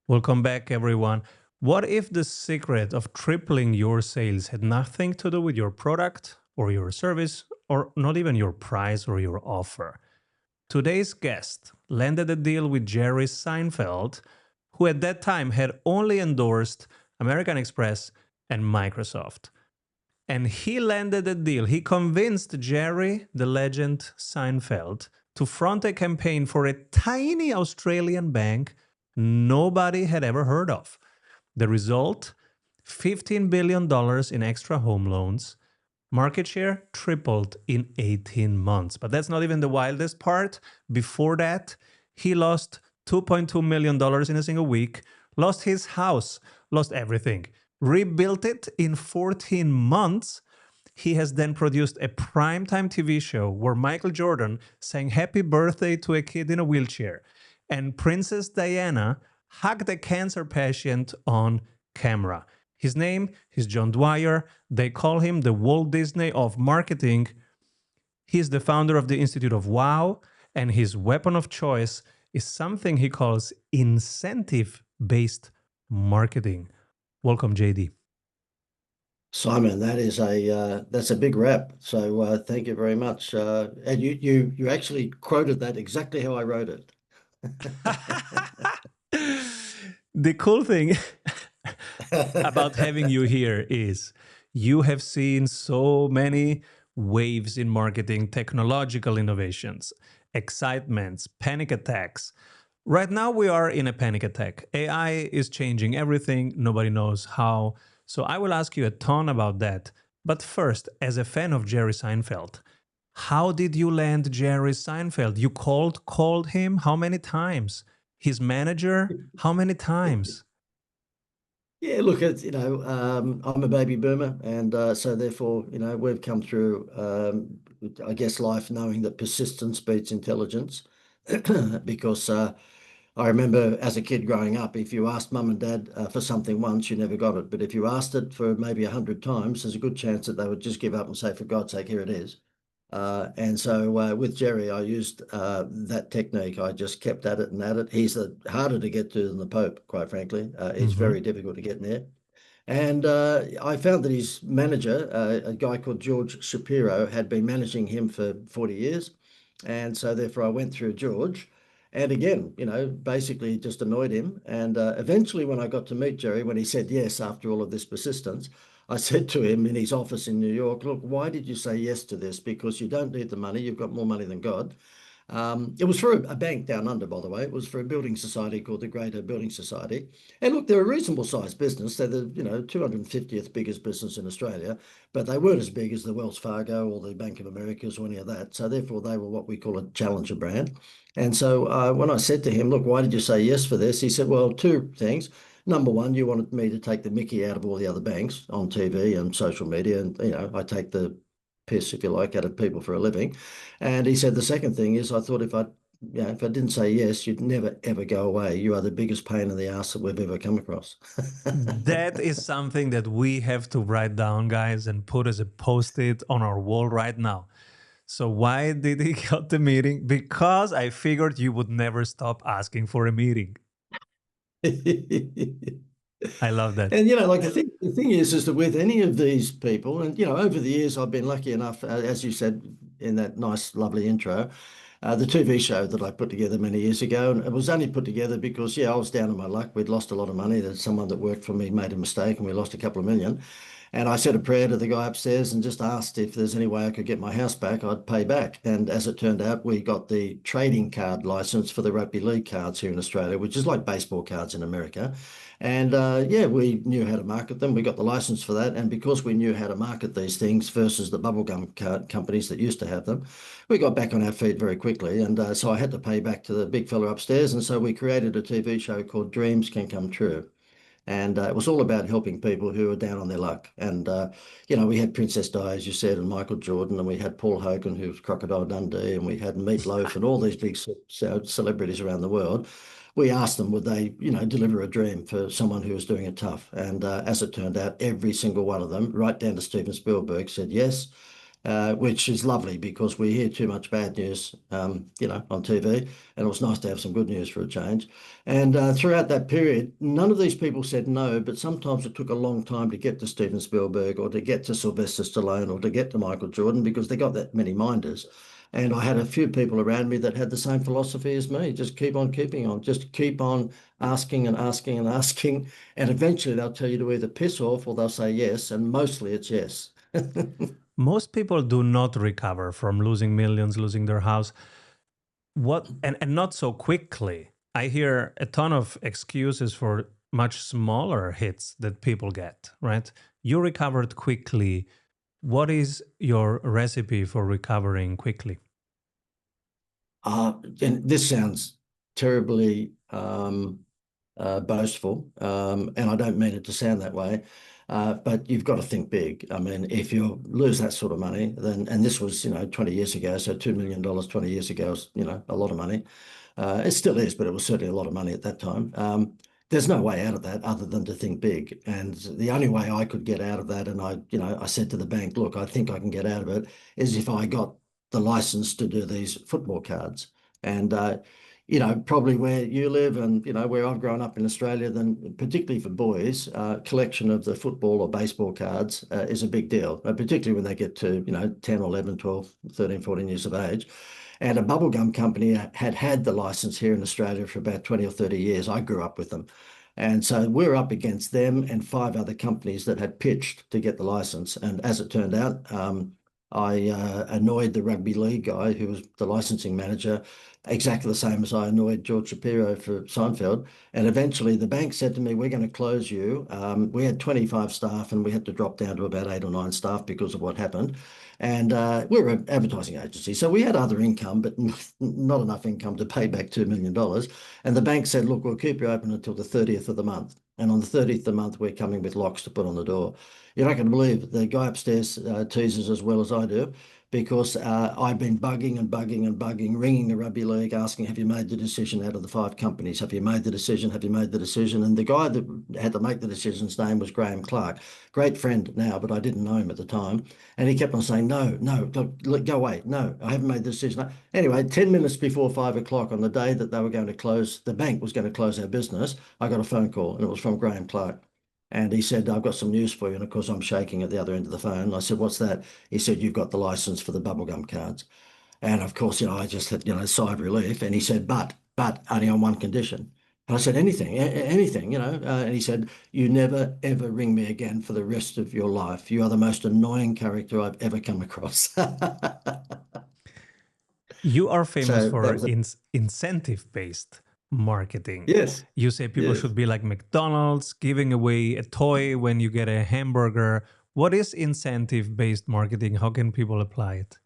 Welcome back, everyone. What if the secret of tripling your sales had nothing to do with your product or your service, or not even your price or your offer? Today's guest landed a deal with Jerry Seinfeld, who at that time had only endorsed American Express and Microsoft. And he landed a deal. He convinced Jerry, the legend Seinfeld, to front a campaign for a tiny Australian bank nobody had ever heard of. The result, $15 billion in extra home loans. Market share tripled in 18 months. But that's not even the wildest part. Before that, he lost $2.2 million in a single week, lost his house, lost everything, rebuilt it in 14 months. He has then produced a primetime TV show where Michael Jordan sang happy birthday to a kid in a wheelchair, and Princess Diana hugged a cancer patient on camera. His name is John Dwyer. They call him the Walt Disney of marketing. He's the founder of the Institute of Wow, and his weapon of choice is something he calls incentive-based marketing. Welcome, JD. Simon, that's a big rap. So thank you very much. And you actually quoted that exactly how I wrote it. The cool thing about having you here is you have seen so many waves in marketing, technological innovations, excitements, panic attacks. Right now, we are in a panic attack. AI is changing everything. Nobody knows how. So I will ask you a ton about that. But first, as a fan of Jerry Seinfeld, how did you land Jerry Seinfeld? You called him how many times? His manager, how many times? Yeah, look, I'm a baby boomer, and so therefore, we've come through, I guess, life knowing that persistence beats intelligence, because I remember as a kid growing up, if you asked mum and dad for something once, you never got it. But if you asked it for maybe 100 times, there's a good chance that they would just give up and say, for God's sake, here it is. And so with Jerry, I used that technique. I just kept at it and at it. He's harder to get to than the Pope, quite frankly. He's Mm-hmm. very difficult to get near. And I found that his manager, a guy called George Shapiro, had been managing him for 40 years. And so therefore I went through George. And again, basically just annoyed him. And eventually when I got to meet Jerry, when he said yes after all of this persistence, I said to him in his office in New York, look, why did you say yes to this? Because you don't need the money. You've got more money than God. It was for a bank down under, by the way. It was for a building society called the Greater Building Society. And look, they're a reasonable sized business. They're the 250th biggest business in Australia, but they weren't as big as the Wells Fargo or the Bank of Americas or any of that. So therefore, they were what we call a challenger brand. And so when I said to him, look, why did you say yes for this? He said, well, two things. Number one, you wanted me to take the mickey out of all the other banks on TV and social media. And, I take the piss, if you like, out of people for a living. And he said the second thing is I thought if I didn't say yes, you'd never ever go away. You are the biggest pain in the ass that we've ever come across. That is something that we have to write down, guys, and put as a post-it on our wall right now. So why did he got the meeting? Because I figured you would never stop asking for a meeting. I love that. And like the thing is that with any of these people, and over the years I've been lucky enough, as you said in that nice, lovely intro, the TV show that I put together many years ago, and it was only put together because I was down on my luck. We'd lost a lot of money. That someone that worked for me made a mistake, and we lost a couple of million. And I said a prayer to the guy upstairs and just asked if there's any way I could get my house back, I'd pay back. And as it turned out, we got the trading card license for the rugby league cards here in Australia, which is like baseball cards in America. And yeah, we knew how to market them. We got the license for that. And because we knew how to market these things versus the bubblegum card companies that used to have them, we got back on our feet very quickly. And so I had to pay back to the big fella upstairs. And so we created a TV show called Dreams Can Come True. And it was all about helping people who were down on their luck. And, we had Princess Di, as you said, and Michael Jordan, and we had Paul Hogan, who was Crocodile Dundee, and we had Meatloaf and all these big celebrities around the world. We asked them, would they, deliver a dream for someone who was doing it tough? And as it turned out, every single one of them, right down to Steven Spielberg, said yes. which is lovely because we hear too much bad news, on TV, and it was nice to have some good news for a change. And throughout that period, none of these people said no, but sometimes it took a long time to get to Steven Spielberg or to get to Sylvester Stallone or to get to Michael Jordan because they got that many minders. And I had a few people around me that had the same philosophy as me. Just keep on keeping on. Just keep on asking and asking and asking. And eventually they'll tell you to either piss off or they'll say yes. And mostly it's yes. Most people do not recover from losing millions, losing their house. What and not so quickly. I hear a ton of excuses for much smaller hits that people get, right? You recovered quickly. What is your recipe for recovering quickly? And this sounds terribly boastful, and I don't mean it to sound that way, but you've got to think big. I mean, if you lose that sort of money, then, and this was, 20 years ago, so $2 million 20 years ago is, a lot of money. It still is, but it was certainly a lot of money at that time. There's no way out of that other than to think big. And the only way I could get out of that, and I said to the bank, look, I think I can get out of it, is if I got the license to do these football cards. And probably where you live and, where I've grown up in Australia, then particularly for boys, collection of the football or baseball cards is a big deal, particularly when they get to, 10, 11, 12, 13, 14 years of age. And a bubblegum company had the license here in Australia for about 20 or 30 years. I grew up with them. And so we're up against them and five other companies that had pitched to get the license. And as it turned out, I annoyed the rugby league guy who was the licensing manager, exactly the same as I annoyed George Shapiro for Seinfeld. And eventually the bank said to me, we're going to close you. We had 25 staff and we had to drop down to about 8 or 9 staff because of what happened. And we were an advertising agency. So we had other income, but not enough income to pay back $2 million. And the bank said, look, we'll keep you open until the 30th of the month. And on the 30th of the month, we're coming with locks to put on the door. You're not going to believe the guy upstairs teases as well as I do because I've been bugging and bugging and bugging, ringing the rugby league, asking, have you made the decision out of the five companies? Have you made the decision? Have you made the decision? And the guy that had to make the decision's name was Graham Clark, great friend now, but I didn't know him at the time. And he kept on saying, no, no, go away. No, I haven't made the decision. Anyway, 10 minutes before 5 o'clock on the day that they were going to close, the bank was going to close our business, I got a phone call and it was from Graham Clark. And he said, I've got some news for you. And of course, I'm shaking at the other end of the phone. I said, what's that? He said, you've got the license for the bubblegum cards. And of course, I just had, a sigh of relief. And he said, but only on one condition. And I said, anything, anything, and he said, you never, ever ring me again for the rest of your life. You are the most annoying character I've ever come across. You are famous So that for was, incentive based marketing. yes, You say people yes. should be like McDonald's, giving away a toy when you get a hamburger. What is incentive based marketing? How can people apply it?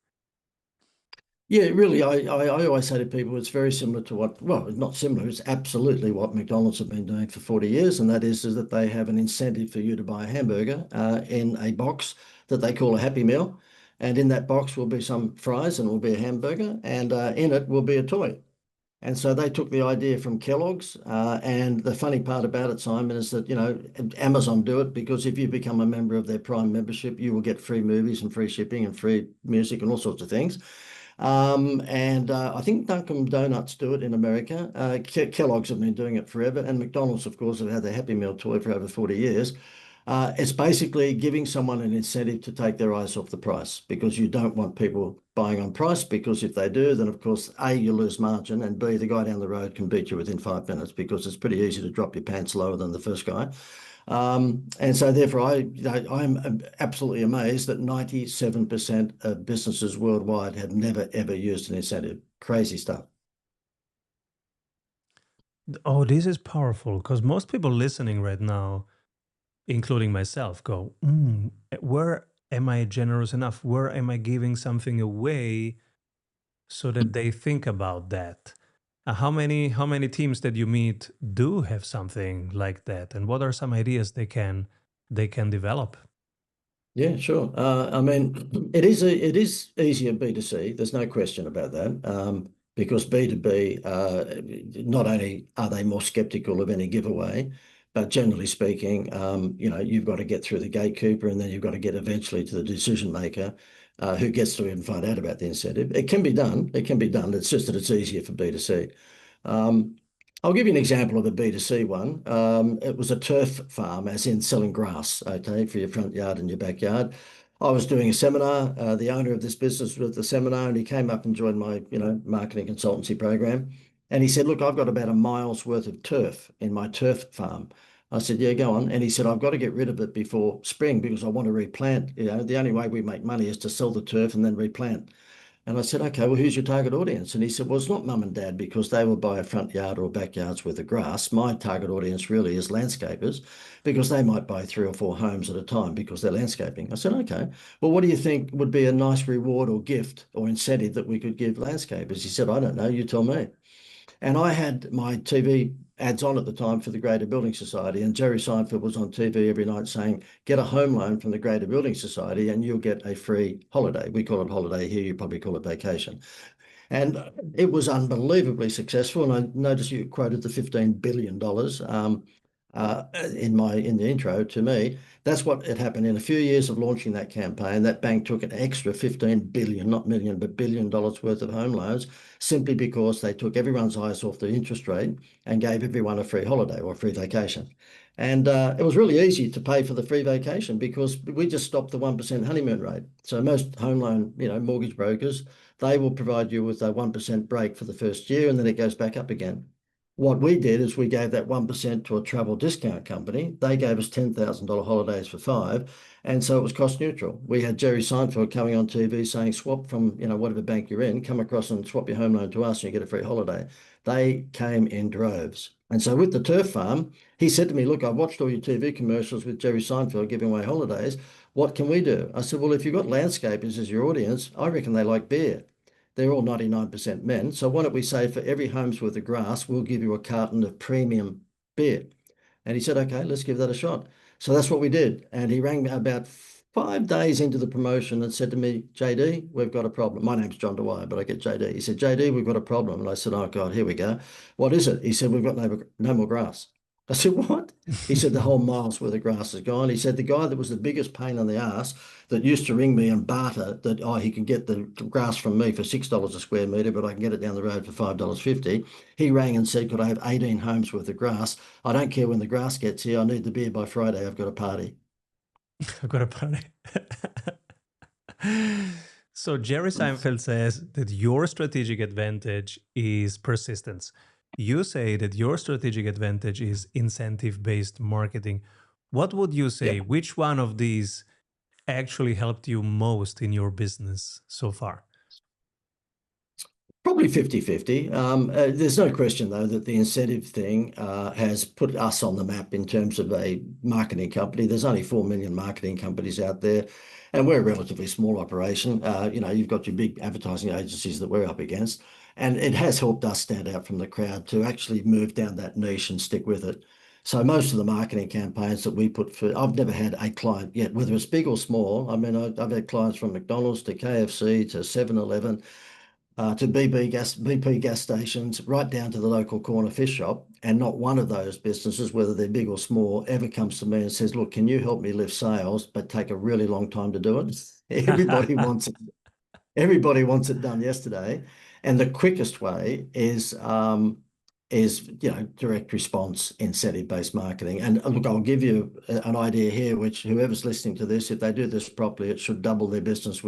Yeah, really, I always say to people it's very similar to what, well, it's not similar, it's absolutely what McDonald's have been doing for 40 years, and that is that they have an incentive for you to buy a hamburger in a box that they call a Happy Meal. And in that box will be some fries and will be a hamburger, and in it will be a toy. And so they took the idea from Kellogg's. And the funny part about it, Simon, is that, Amazon do it because if you become a member of their Prime membership, you will get free movies and free shipping and free music and all sorts of things. And I think Dunkin' Donuts do it in America. Kellogg's have been doing it forever. And McDonald's, of course, have had the Happy Meal toy for over 40 years. It's basically giving someone an incentive to take their eyes off the price because you don't want people buying on price because if they do, then of course, A, you lose margin and B, the guy down the road can beat you within 5 minutes because it's pretty easy to drop your pants lower than the first guy. And so therefore, I'm absolutely amazed that 97% of businesses worldwide have never, ever used an incentive. Crazy stuff. Oh, this is powerful because most people listening right now, including myself, go, where am I generous enough? Where am I giving something away so that they think about that? How many teams that you meet do have something like that, and what are some ideas they can develop? Yeah, sure. I mean, it is easier B2C. There's no question about that. Because B2B, not only are they more skeptical of any giveaway, but generally speaking, you've got to get through the gatekeeper and then you've got to get eventually to the decision maker. who gets to even find out about the incentive. It can be done. It can be done. It's just that it's easier for B2C. Um, I'll give you an example of a B2C one. It was a turf farm, as in selling grass, okay, for your front yard and your backyard. I was doing a seminar. The owner of this business was at the seminar, and he came up and joined my, marketing consultancy program. And he said, "Look, I've got about a mile's worth of turf in my turf farm." I said, "Yeah, go on." And he said, "I've got to get rid of it before spring because I want to replant. The only way we make money is to sell the turf and then replant." And I said, "Okay, well, who's your target audience?" And he said, "Well, it's not mum and dad because they will buy a front yard or backyards worth of grass. My target audience really is landscapers because they might buy 3 or 4 homes at a time because they're landscaping." I said, "Okay, well, what do you think would be a nice reward or gift or incentive that we could give landscapers?" He said, "I don't know, you tell me." And I had my TV ads on at the time for the Greater Building Society, and Jerry Seinfeld was on TV every night saying, "Get a home loan from the Greater Building Society and you'll get a free holiday." We call it holiday here, you probably call it vacation. And it was unbelievably successful. And I noticed you quoted the $15 billion in the intro to me. That's what had happened in a few years of launching that campaign. That bank took an extra 15 billion, not million, but $1 billion worth of home loans, simply because they took everyone's eyes off the interest rate and gave everyone a free holiday or a free vacation. And it was really easy to pay for the free vacation because we just stopped the 1% honeymoon rate. So most home loan, mortgage brokers, they will provide you with a 1% break for the first year and then it goes back up again. What we did is we gave that 1% to a travel discount company. They gave us $10,000 holidays for five. And so it was cost neutral. We had Jerry Seinfeld coming on TV saying, "Swap from, whatever bank you're in, come across and swap your home loan to us and you get a free holiday." They came in droves. And so with the turf farm, he said to me, "Look, I've watched all your TV commercials with Jerry Seinfeld giving away holidays. What can we do?" I said, "Well, if you've got landscapers as your audience, I reckon they like beer. They're all 99% men. So why don't we say for every home's worth of grass, we'll give you a carton of premium beer?" And he said, "Okay, let's give that a shot." So that's what we did. And he rang me about 5 days into the promotion and said to me, "JD, we've got a problem." My name's John Dwyer, but I get JD. He said, "JD, we've got a problem." And I said, "Oh God, here we go. What is it?" He said, "We've got no more grass." I said, "What?" He said, "The whole mile's worth of grass is gone." He said, "The guy that was the biggest pain in the ass that used to ring me and barter that, oh, he can get the grass from me for $6 a square metre, but I can get it down the road for $5.50. He rang and said, 'Could I have 18 homes worth of grass? I don't care when the grass gets here. I need the beer by Friday. I've got a party.'" I've got a party. So Jerry Seinfeld says that your strategic advantage is persistence. You say that your strategic advantage is incentive-based marketing. What would you Yeah. say? Which one of these actually helped you most in your business so far? Probably 50-50. There's no question, though, that the incentive thing has put us on the map in terms of a marketing company. There's only 4 million marketing companies out there, and we're a relatively small operation. You've got your big advertising agencies that we're up against, and it has helped us stand out from the crowd to actually move down that niche and stick with it. So most of the marketing campaigns that we put for, I've never had a client yet, whether it's big or small. I mean, I've had clients from McDonald's to KFC to 7-Eleven, to BP gas stations, right down to the local corner fish shop. And not one of those businesses, whether they're big or small, ever comes to me and says, "Look, can you help me lift sales, but take a really long time to do it?" Everybody wants it. Everybody wants it done yesterday. And the quickest way is direct response incentive-based marketing. And look, I'll give you an idea here, which whoever's listening to this, if they do this properly, it should double their business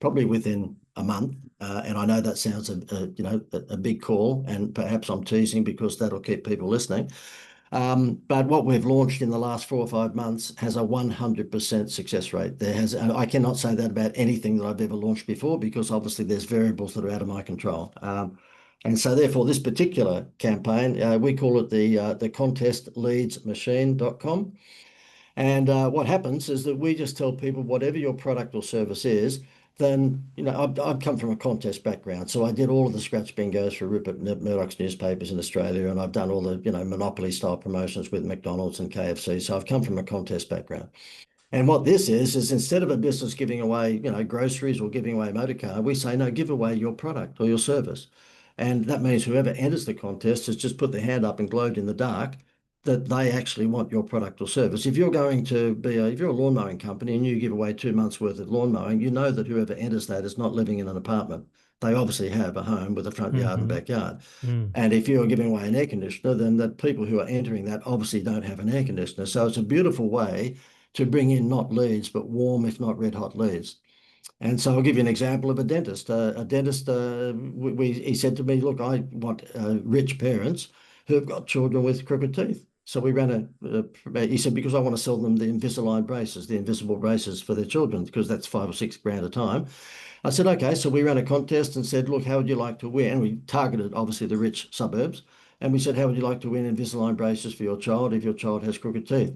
probably within a month. And I know that sounds a big call, and perhaps I'm teasing because that'll keep people listening. But what we've launched in the last 4 or 5 months has a 100% success rate. And I cannot say that about anything that I've ever launched before because obviously there's variables that are out of my control. And so therefore this particular campaign, we call it the contestleadsmachine.com. And what happens is that we just tell people whatever your product or service is, then, I've come from a contest background. So I did all of the scratch bingos for Rupert Murdoch's newspapers in Australia, and I've done all the, monopoly style promotions with McDonald's and KFC. So I've come from a contest background. And what this is instead of a business giving away, groceries or giving away a motor car, we say, no, give away your product or your service. And that means whoever enters the contest has just put their hand up and glowed in the dark. that they actually want your product or service. If you're going to be if you're a lawn mowing company and you give away 2 months worth of lawn mowing, you know that whoever enters that is not living in an apartment. They obviously have a home with a front yard and Mm-hmm. backyard. Mm. And if you're giving away an air conditioner, then the people who are entering that obviously don't have an air conditioner. So it's a beautiful way to bring in not leads, but warm, if not red hot leads. And so I'll give you an example of a dentist. A dentist, he said to me, look, I want rich parents who've got children with crooked teeth. So we ran he said, because I want to sell them the Invisalign braces, the invisible braces for their children, because that's 5 or 6 grand a time. I said, okay. So we ran a contest and said, look, how would you like to win? And we targeted obviously the rich suburbs. And we said, how would you like to win Invisalign braces for your child if your child has crooked teeth?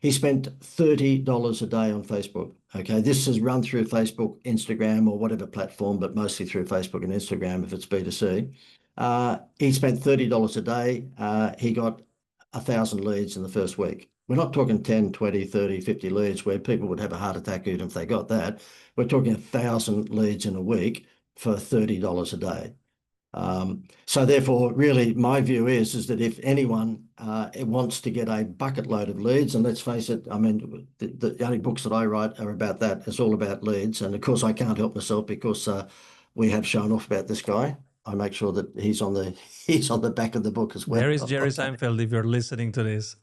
He spent $30 a day on Facebook. Okay, this is run through Facebook, Instagram, or whatever platform, but mostly through Facebook and Instagram if it's B2C. He spent $30 a day. He got 1,000 leads in the first week. We're not talking 10, 20, 30, 50 leads where people would have a heart attack even if they got that. We're talking 1,000 leads in a week for $30 a day. So therefore, really, my view is that if anyone wants to get a bucket load of leads, and let's face it, I mean, the only books that I write are about that. It's all about leads, and of course, I can't help myself because we have shown off about this guy. I make sure that he's on the back of the book as well. There is Jerry Seinfeld if you're listening to this.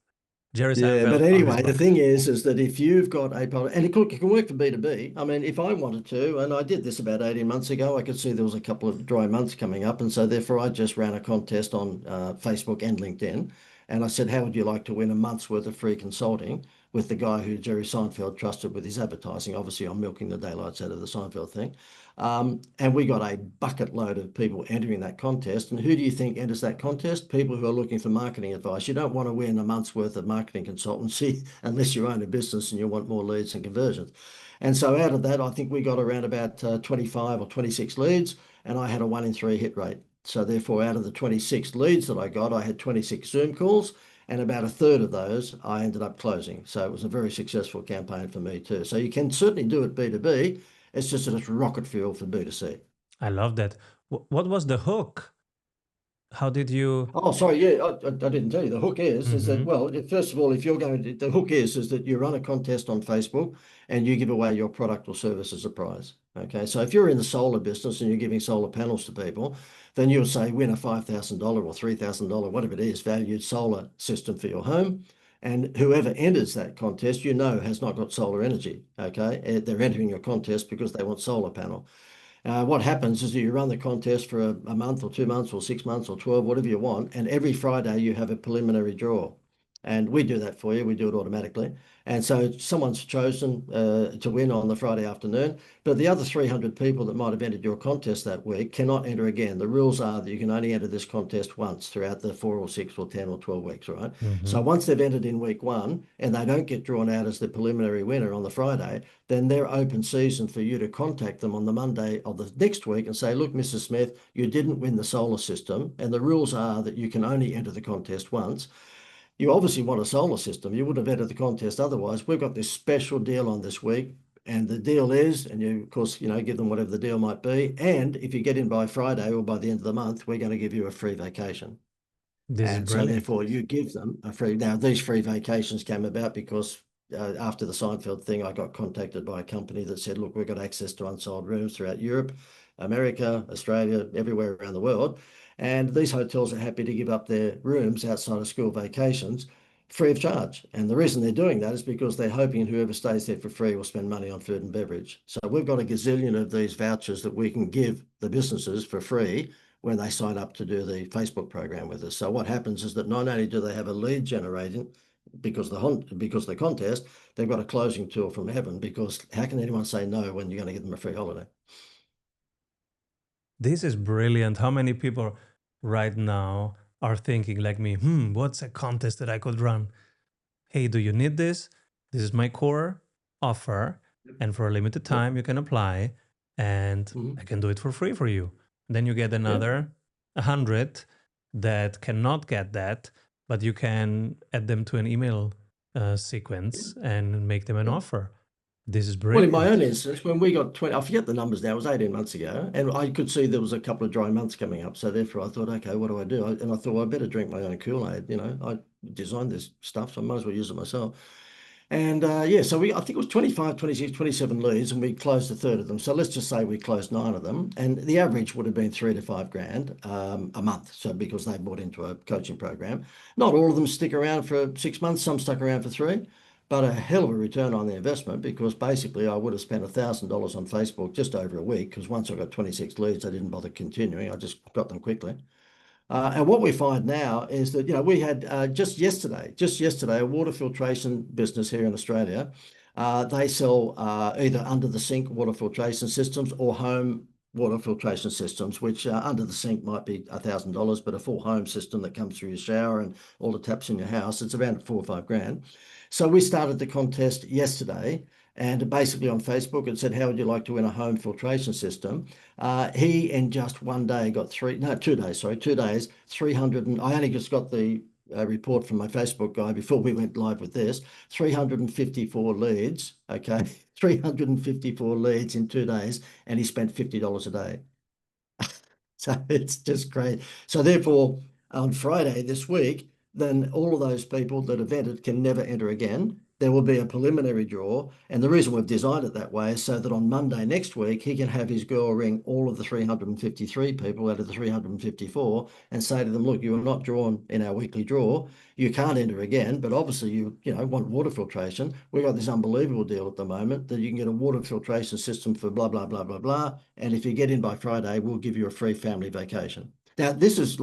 Jerry Yeah, but Seinfeld on his anyway, the book. thing is that if you've got a product, and it can work for B2B. I mean, if I wanted to, and I did this about 18 months ago, I could see there was a couple of dry months coming up. And so therefore I just ran a contest on Facebook and LinkedIn. And I said, how would you like to win a month's worth of free consulting with the guy who Jerry Seinfeld trusted with his advertising? Obviously, I'm milking the daylights out of the Seinfeld thing. And we got a bucket load of people entering that contest. And who do you think enters that contest? People who are looking for marketing advice. You don't want to win a month's worth of marketing consultancy unless you own a business and you want more leads and conversions. And so out of that, I think we got around about 25 or 26 leads, and I had a 1 in 3 hit rate. So therefore, out of the 26 leads that I got, I had 26 Zoom calls, and about a third of those I ended up closing. So it was a very successful campaign for me too. So you can certainly do it B2B. It's just that it's rocket fuel for B2C. I love that. What was the hook? How did you? Oh, sorry. Yeah, I didn't tell you. The hook is that, Mm-hmm. well, first of all, if you're going to, the hook is that you run a contest on Facebook and you give away your product or service as a prize. Okay. So if you're in the solar business and you're giving solar panels to people, then you'll say win a $5,000 or $3,000, whatever it is, valued solar system for your home. And whoever enters that contest, has not got solar energy. Okay. They're entering your contest because they want solar panel. What happens is that you run the contest for a month or 2 months or 6 months or 12, whatever you want, and every Friday you have a preliminary draw. And we do that for you. We do it automatically. And so someone's chosen to win on the Friday afternoon, but the other 300 people that might have entered your contest that week cannot enter again. The rules are that you can only enter this contest once throughout the 4 or 6 or 10 or 12 weeks, right? Mm-hmm. So once they've entered in week one and they don't get drawn out as the preliminary winner on the Friday, then they're open season for you to contact them on the Monday of the next week and say, look, Mrs. Smith, you didn't win the solar system. And the rules are that you can only enter the contest once. You obviously want a solar system. You would have entered the contest otherwise. We've got this special deal on this week. And the deal is, and you, of course, give them whatever the deal might be. And if you get in by Friday or by the end of the month, we're going to give you a free vacation. This is And so brilliant. therefore you give them a free. Now, these free vacations came about because after the Seinfeld thing, I got contacted by a company that said, look, we've got access to unsold rooms throughout Europe, America, Australia, everywhere around the world. And these hotels are happy to give up their rooms outside of school vacations free of charge. And the reason they're doing that is because they're hoping whoever stays there for free will spend money on food and beverage. So we've got a gazillion of these vouchers that we can give the businesses for free when they sign up to do the Facebook program with us. So what happens is that not only do they have a lead generating because the contest, they've got a closing tool from heaven, because how can anyone say no when you're going to give them a free holiday? This is brilliant. How many people right now are thinking like me, what's a contest that I could run? Hey, do you need this? This is my core offer. And for a limited Yep. time, you can apply and I Mhm. can do it for free for you. Then you get Yeah. another 100 that cannot get that, but you can add them to an email Yeah. sequence and make them an Yeah. offer. This is Well, in my brilliant. own instance, when we got 20, I forget the numbers now, it was 18 months ago, and I could see there was a couple of dry months coming up. So therefore I thought, okay, what do? And I thought, well, I better drink my own Kool-Aid. designed this stuff, so I might as well use it myself. And yeah, so I think it was 25, 26, 27 leads, and we closed a third of them. So let's just say we closed 9 of them, and the average would have been 3 to 5 grand a month. So because they bought into a coaching program, not all of them stick around for 6 months. Some stuck around for 3, but a hell of a return on the investment, because basically I would have spent $1,000 on Facebook just over a week, because once I got 26 leads, I didn't bother continuing. I just got them quickly. And what we find now is that, we had just yesterday, a water filtration business here in Australia. They sell either under the sink water filtration systems or home water filtration systems, which under the sink might be $1,000, but a full home system that comes through your shower and all the taps in your house, it's around 4 or 5 grand. So we started the contest yesterday, and basically on Facebook it said, how would you like to win a home filtration system? He in just one day got 2 days, 300, and I only just got the report from my Facebook guy before we went live with this, 354 leads, okay, 354 leads in 2 days, and he spent $50 a day. So it's just great. So therefore, on Friday this week, then all of those people that have entered can never enter again. There will be a preliminary draw. And the reason we've designed it that way is so that on Monday next week, he can have his girl ring all of the 353 people out of the 354 and say to them, look, you were not drawn in our weekly draw. You can't enter again, but obviously you want water filtration. We've got this unbelievable deal at the moment that you can get a water filtration system for blah, blah, blah, blah, blah. And if you get in by Friday, we'll give you a free family vacation. Now, this is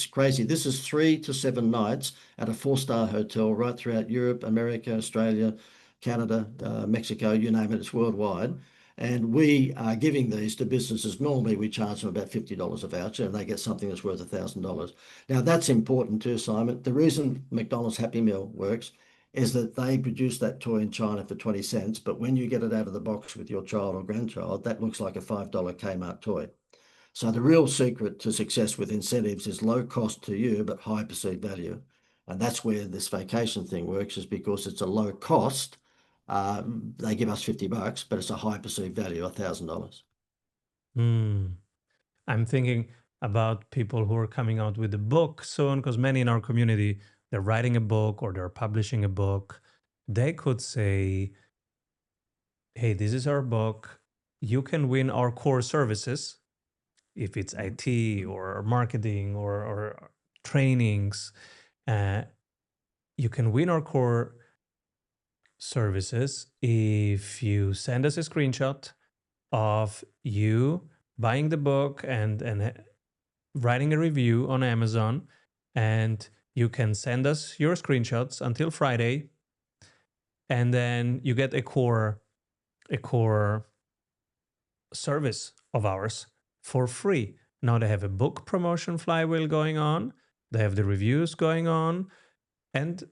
crazy. This is 3 to 7 nights at a 4-star hotel right throughout Europe, America, Australia, Canada, Mexico, you name it, it's worldwide. And we are giving these to businesses. Normally, we charge them about $50 a voucher, and they get something that's worth $1,000. Now, that's important too, Simon. The reason McDonald's Happy Meal works is that they produce that toy in China for 20 cents, but when you get it out of the box with your child or grandchild, that looks like a $5 Kmart toy. So the real secret to success with incentives is low cost to you, but high perceived value. And that's where this vacation thing works, is because it's a low cost. They give us $50, but it's a high perceived value, $1,000. Hmm. I'm thinking about people who are coming out with a book soon, because many in our community, they're writing a book or they're publishing a book. They could say, hey, this is our book. You can win our core services, if it's IT or marketing or trainings. Uh, you can win our core services if you send us a screenshot of you buying the book and writing a review on Amazon, and you can send us your screenshots until Friday, and then you get a core service of ours for free. Now they have a book promotion flywheel going on, they have the reviews going on, and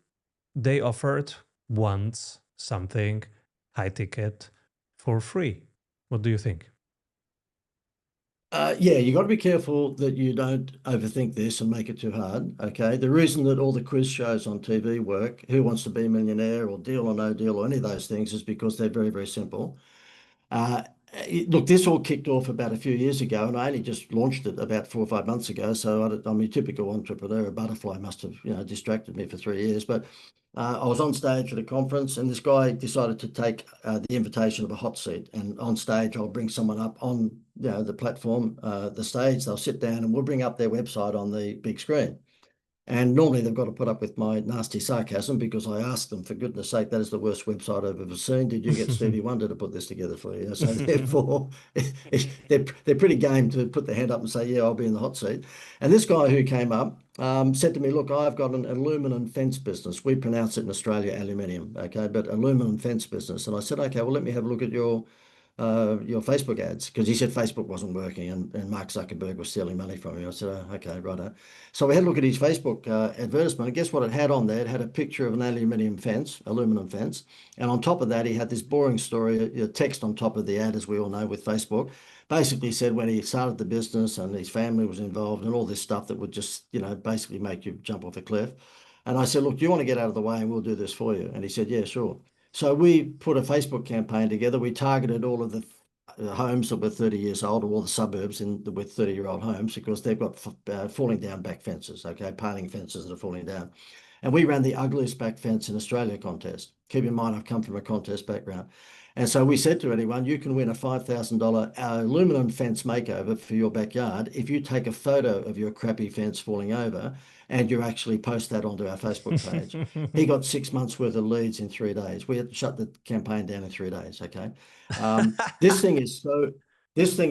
they offered once something high ticket for free. What do you think? Yeah, you got to be careful that you don't overthink this and make it too hard. Okay. The reason that all the quiz shows on TV work, Who Wants to Be a Millionaire or Deal or No Deal or any of those things, is because they're very, very simple. Uh, Look, this all kicked off about a few years ago, and I only just launched it about 4 or 5 months ago. So I'm a typical entrepreneur. A butterfly must have, distracted me for 3 years. But I was on stage at a conference, and this guy decided to take the invitation of a hot seat. And on stage, I'll bring someone up on, the platform, the stage. They'll sit down, and we'll bring up their website on the big screen. And normally they've got to put up with my nasty sarcasm, because I asked them, for goodness sake, that is the worst website I've ever seen. Did you get Stevie Wonder to put this together for you? So therefore, they're pretty game to put their hand up and say, yeah, I'll be in the hot seat. And this guy who came up said to me, look, I've got an aluminum fence business. We pronounce it in Australia aluminium, okay, but aluminum fence business. And I said, okay, well, let me have a look at your Facebook ads, because he said Facebook wasn't working, and Mark Zuckerberg was stealing money from him. I said, oh, okay, righto. So we had a look at his Facebook advertisement, and guess what it had on there? It had a picture of an aluminum fence, and on top of that, he had this boring story, text on top of the ad, as we all know with Facebook. Basically said when he started the business and his family was involved and all this stuff that would just, basically make you jump off a cliff. And I said, look, do you want to get out of the way and we'll do this for you? And he said, yeah, sure. So we put a Facebook campaign together. We targeted all of the homes that were 30 years old, or all the suburbs with 30-year-old homes, because they've got falling down back fences, okay, paling fences that are falling down. And we ran the ugliest back fence in Australia contest. Keep in mind, I've come from a contest background. And so we said to anyone, you can win a $5,000 aluminum fence makeover for your backyard if you take a photo of your crappy fence falling over and you actually post that onto our Facebook page. He got 6 months worth of leads in 3 days. We had to shut the campaign down in 3 days. Okay. This thing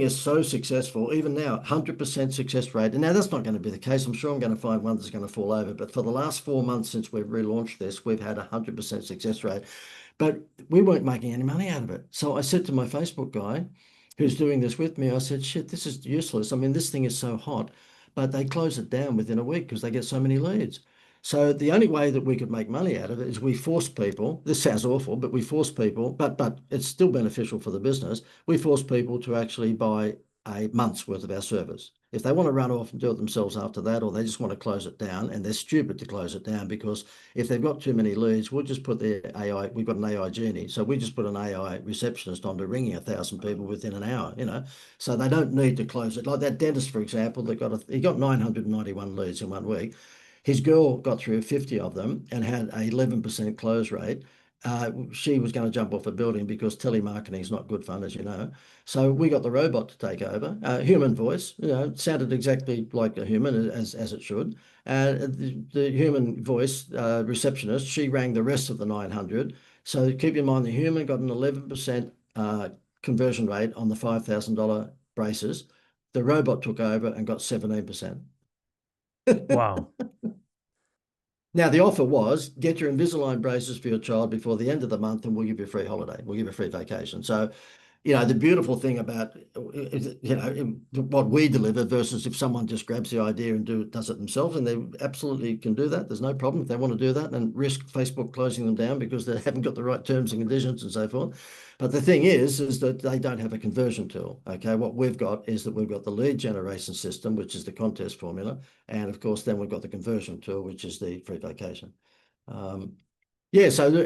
is so successful, even now, 100% success rate. And now that's not going to be the case. I'm sure I'm going to find one that's going to fall over. But for the last 4 months since we've relaunched this, we've had a 100% success rate. But we weren't making any money out of it. So I said to my Facebook guy who's doing this with me, I said, shit, this is useless. I mean, this thing is so hot, but they close it down within a week because they get so many leads. So the only way that we could make money out of it is we force people, this sounds awful, but we force people, but it's still beneficial for the business. We force people to actually buy a month's worth of our service. If they want to run off and do it themselves after that, or they just want to close it down, and they're stupid to close it down because if they've got too many leads, we'll just put the AI, we've got an AI genie. So we just put an AI receptionist onto ringing 1,000 people within an hour, so they don't need to close it. Like that dentist, for example, he got 991 leads in 1 week. His girl got through 50 of them and had an 11% close rate. She was going to jump off a building because telemarketing is not good fun, as you know. So we got the robot to take over. Human voice, sounded exactly like a human as it should. The human voice receptionist, she rang the rest of the 900. So keep in mind, the human got an 11% conversion rate on the $5,000 braces. The robot took over and got 17%. Wow. Now, the offer was get your Invisalign braces for your child before the end of the month, and we'll give you a free holiday. We'll give you a free vacation. So, the beautiful thing about, what we deliver versus if someone just grabs the idea and does it themselves, and they absolutely can do that. There's no problem if they want to do that and risk Facebook closing them down because they haven't got the right terms and conditions and so forth. But the thing is that they don't have a conversion tool. Okay. What we've got is that we've got the lead generation system, which is the contest formula. And of course, then we've got the conversion tool, which is the free vacation. Yeah, so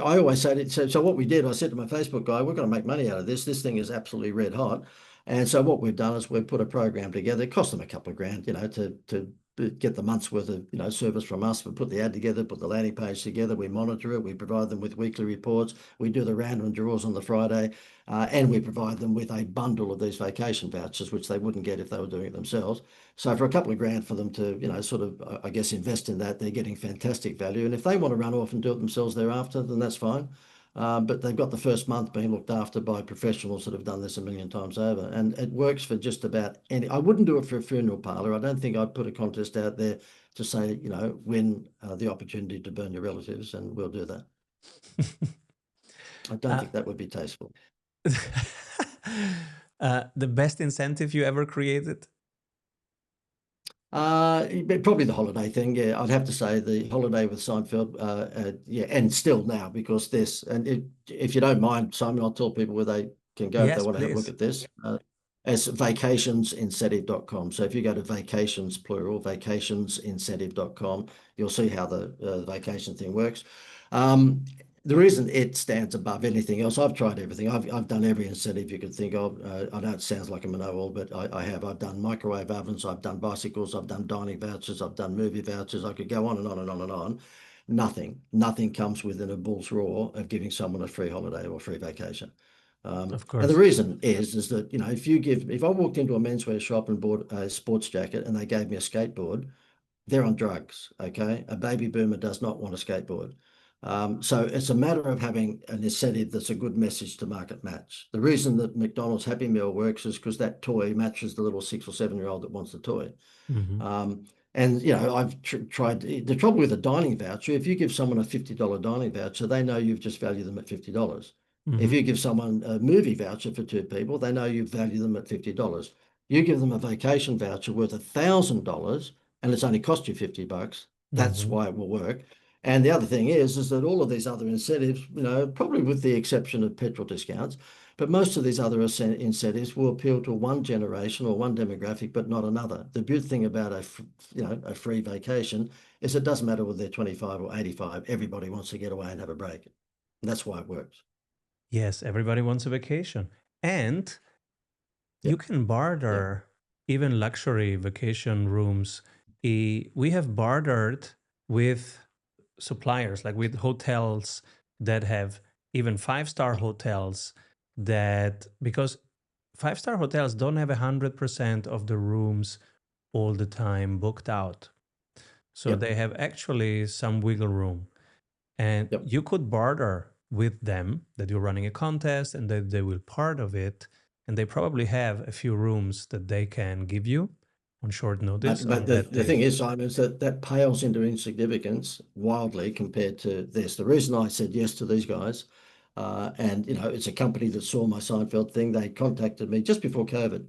I always say that. So what we did, I said to my Facebook guy, we're going to make money out of this. This thing is absolutely red hot. And so what we've done is we've put a program together. It cost them a couple of grand, to get the month's worth of service from us. We put the ad together, put the landing page together. We monitor it. We provide them with weekly reports. We do the random draws on the Friday, and we provide them with a bundle of these vacation vouchers, which they wouldn't get if they were doing it themselves. So for a couple of grand for them to, sort of, I guess, invest in that, they're getting fantastic value. And if they want to run off and do it themselves thereafter, then that's fine. But they've got the first month being looked after by professionals that have done this a million times over. And it works for just about any. I wouldn't do it for a funeral parlor. I don't think I'd put a contest out there to say, win the opportunity to burn your relatives, and we'll do that. I don't uh, think that would be tasteful. the best incentive you ever created? Probably the holiday thing. Yeah, I'd have to say the holiday with Seinfeld. Yeah, and still now because this, and if you don't mind, Simon, I'll tell people where they can go if they Yes, want to have a look please. at this. It's vacationsincentive.com. So if you go to vacations, plural, vacationsincentive.com, you'll see how the vacation thing works. The reason it stands above anything else, I've tried everything. I've done every incentive you could think of. I know it sounds like I'm a know-all, but I have. I've done microwave ovens, I've done bicycles, I've done dining vouchers, I've done movie vouchers. I could go on and on and on and on. Nothing comes within a bull's roar of giving someone a free holiday or a free vacation. Of And the course. reason is that, if I walked into a menswear shop and bought a sports jacket and they gave me a skateboard, they're on drugs. Okay. A baby boomer does not want a skateboard. So it's a matter of having an incentive that's a good message to market match. The reason that McDonald's Happy Meal works is because that toy matches the little 6 or 7-year-old that wants the toy. Hmm. And I've tried. The trouble with a dining voucher, if you give someone a $50 dining voucher, they know you've just valued them at $50. If Hmm. you give someone a movie voucher for 2 people, they know you value them at $50. You give them a vacation voucher worth $1,000 and it's only cost you $50. That's Hmm. why it will work. And the other thing is that all of these other incentives, probably with the exception of petrol discounts, but most of these other incentives will appeal to one generation or one demographic, but not another. The beautiful thing about a free vacation is it doesn't matter whether they're 25 or 85. Everybody wants to get away and have a break. And that's why it works. Yes, everybody wants a vacation. And Yeah, you can yeah, barter even luxury vacation rooms. We have bartered with suppliers, like with hotels that have even five-star hotels, that because five-star hotels don't have 100% of the rooms all the time booked out. So Yep. they have actually some wiggle room. And Yep. you could barter with them that you're running a contest and that they will part of it. And they probably have a few rooms that they can give you on short notice But on the, that the day. thing is, Simon, is that that pales into insignificance wildly compared to this. The reason I said yes to these guys, and it's a company that saw my Seinfeld thing. They contacted me just before COVID,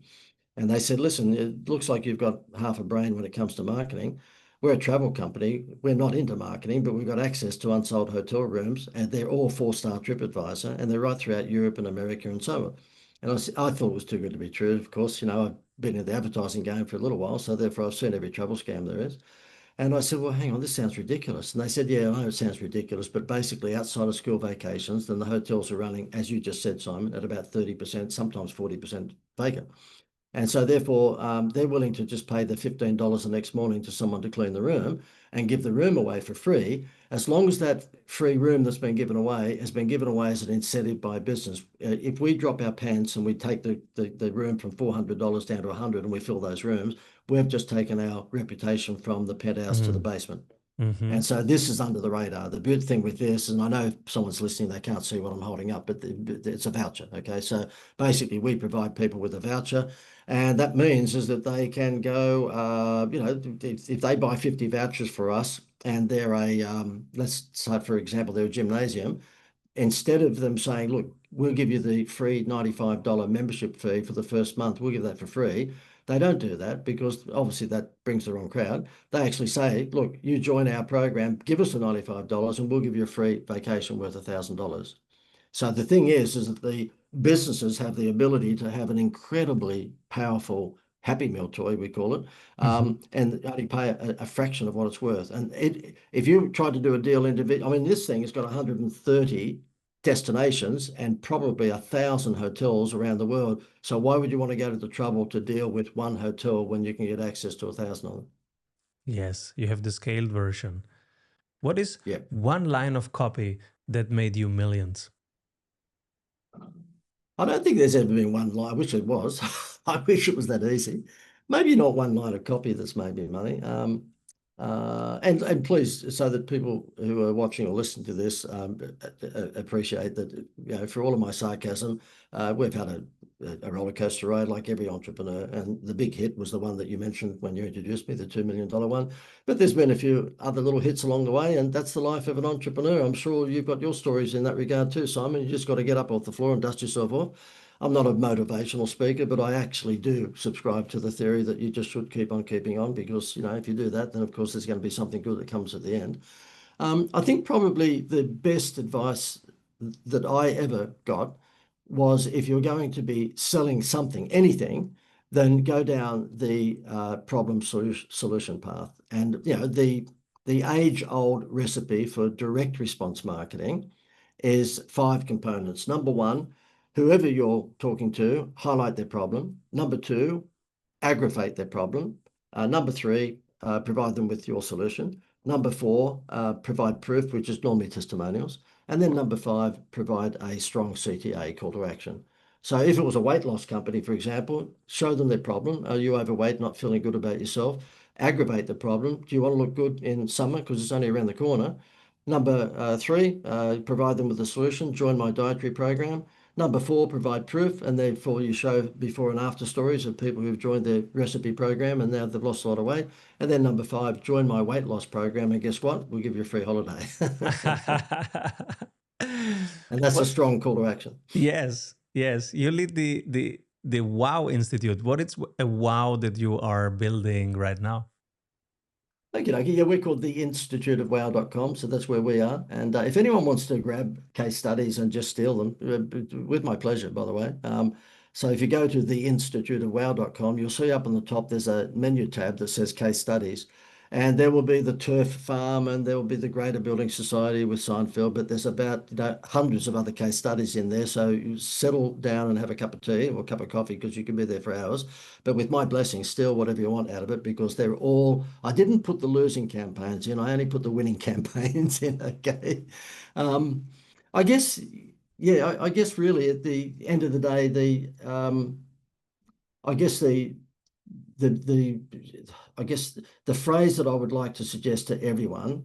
and they said, "Listen, it looks like you've got half a brain when it comes to marketing. We're a travel company. We're not into marketing, but we've got access to unsold hotel rooms, and they're all four-star TripAdvisor, and they're right throughout Europe and America and so on." And I thought it was too good to be true. Of course, I've been in the advertising game for a little while, so therefore I've seen every travel scam there is. And I said, well, hang on, this sounds ridiculous. And they said, yeah, I know it sounds ridiculous, but basically outside of school vacations, then the hotels are running, as you just said, Simon, at about 30%, sometimes 40% vacant. And so therefore, they're willing to just pay the $15 the next morning to someone to clean the room and give the room away for free, as long as that free room that's been given away has been given away as an incentive by business. If we drop our pants and we take the room from $400 down to 100 and we fill those rooms, we've just taken our reputation from the penthouse to the Mm-hmm. basement. Mm-hmm. And so this is under the radar. The good thing with this, and I know if someone's listening, they can't see what I'm holding up, but it's a voucher. Okay. So basically, we provide people with a voucher. And that means is that they can go, if they buy 50 vouchers for us and they're let's say, for example, they're a gymnasium, instead of them saying, look, we'll give you the free $95 membership fee for the first month, we'll give that for free. They don't do that because obviously that brings the wrong crowd. They actually say, look, you join our program, give us the $95 and we'll give you a free vacation worth $1,000. So the thing is that the businesses have the ability to have an incredibly powerful Happy Meal toy, we call it, Mm-hmm. and only pay a fraction of what it's worth. And if you try to do a deal individual, I mean, this thing has got 130 destinations and probably 1,000 hotels around the world. So why would you want to go to the trouble to deal with one hotel when you can get access to 1,000 of them? Yes, you have the scaled version. What is Yeah. one line of copy that made you millions? I don't think there's ever been one line. I wish it was. I wish it was that easy. Maybe not one line of copy that's made me money. And please, so that people who are watching or listening to this appreciate that, for all of my sarcasm, we've had a roller coaster ride like every entrepreneur. And the big hit was the one that you mentioned when you introduced me, the $2 million one. But there's been a few other little hits along the way, and that's the life of an entrepreneur. I'm sure you've got your stories in that regard too, Simon. You just got to get up off the floor and dust yourself off. I'm not a motivational speaker, but I actually do subscribe to the theory that you just should keep on keeping on because, if you do that, then of course there's going to be something good that comes at the end. I think probably the best advice that I ever got was if you're going to be selling something, anything, then go down the problem solution path. And the age-old recipe for direct response marketing is 5 components. Number one, whoever you're talking to, highlight their problem. Number two, aggravate their problem. Number three, provide them with your solution. Number four, provide proof, which is normally testimonials. And then number five, provide a strong CTA, call to action. So if it was a weight loss company, for example, show them their problem. Are you overweight, not feeling good about yourself? Aggravate the problem. Do you want to look good in summer because it's only around the corner? Number three, provide them with a solution. Join my dietary program. Number four, provide proof, and therefore you show before and after stories of people who've joined the recipe program and now they've lost a lot of weight. And then number five, join my weight loss program, and guess what? We'll give you a free holiday. And that's a What? strong call to action. Yes, yes. You lead the Wow Institute. What is a wow that you are building right now? Okay, okay. Yeah, we're called the Institute of Wow.com, so that's where we are. And if anyone wants to grab case studies and just steal them, with my pleasure, by the way. So if you go to the Institute of Wow.com, you'll see up on the top there's a menu tab that says case studies. And there will be the Turf Farm, and there will be the Greater Building Society with Seinfeld. But there's about hundreds of other case studies in there. So you settle down and have a cup of tea or a cup of coffee, because you can be there for hours. But with my blessing, steal whatever you want out of it, because they're all. I didn't put the losing campaigns in. I only put the winning campaigns in. Okay. Um, I guess. Yeah. I guess really at the end of the day, I guess the I guess the phrase that I would like to suggest to everyone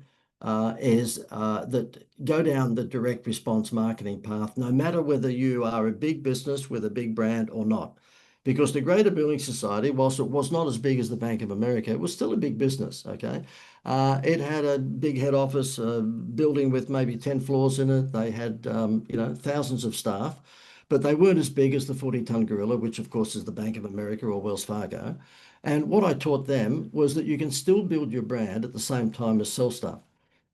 is that go down the direct response marketing path, no matter whether you are a big business with a big brand or not. Because the Greater Building Society, whilst it was not as big as the Bank of America, it was still a big business. Okay, it had a big head office, a building with maybe 10 floors in it. They had thousands of staff, but they weren't as big as the 40-ton gorilla, which of course is the Bank of America or Wells Fargo. And what I taught them was that you can still build your brand at the same time as sell stuff.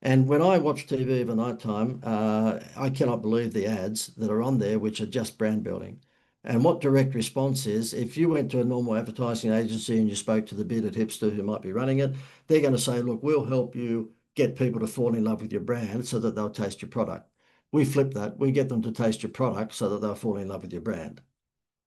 And when I watch TV of a night time, I cannot believe the ads that are on there, which are just brand building. And what direct response is, if you went to a normal advertising agency and you spoke to the bearded hipster who might be running it, they're going to say, look, we'll help you get people to fall in love with your brand so that they'll taste your product. We flip that. We get them to taste your product so that they'll fall in love with your brand.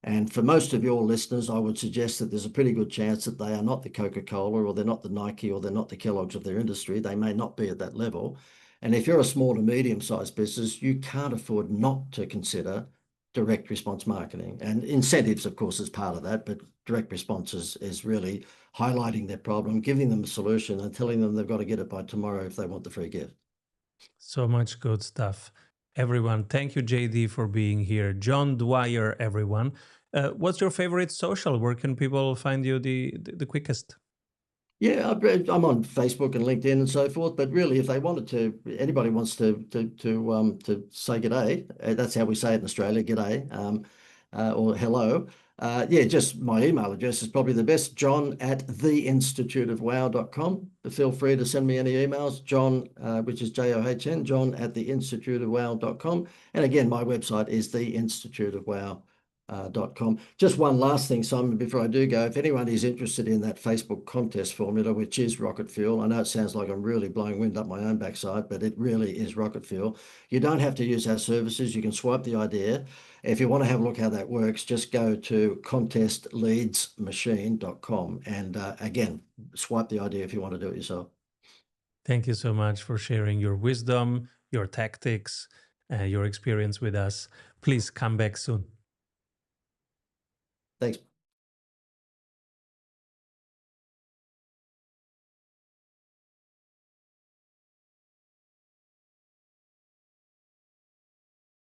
And for most of your listeners, I would suggest that there's a pretty good chance that they are not the Coca-Cola, or they're not the Nike, or they're not the Kellogg's of their industry. They may not be at that level. And if you're a small to medium-sized business, you can't afford not to consider direct response marketing. And incentives, of course, is part of that, but direct response is really highlighting their problem, giving them a solution, and telling them they've got to get it by tomorrow if they want the free gift. So much good stuff. Everyone, thank you, JD, for being here. John Dwyer, everyone. What's your favorite social? Where can people find you the quickest? Yeah, I'm on Facebook and LinkedIn and so forth. But really, if they wanted to, anybody wants to say g'day, that's how we say it in Australia, g'day, or hello. Yeah, just my email address is probably the best, john@theinstituteofwow.com. Feel free to send me any emails, John, which is John, john@theinstituteofwow.com. And again, my website is theinstituteofwow.com. Just one last thing, Simon, before I do go. If anyone is interested in that Facebook contest formula, which is rocket fuel, I know it sounds like I'm really blowing wind up my own backside, but it really is rocket fuel. You don't have to use our services. You can swipe the idea. If you want to have a look how that works, just go to contestleadsmachine.com and again, swipe the idea if you want to do it yourself. Thank you so much for sharing your wisdom, your tactics, your experience with us. Please come back soon. Thanks.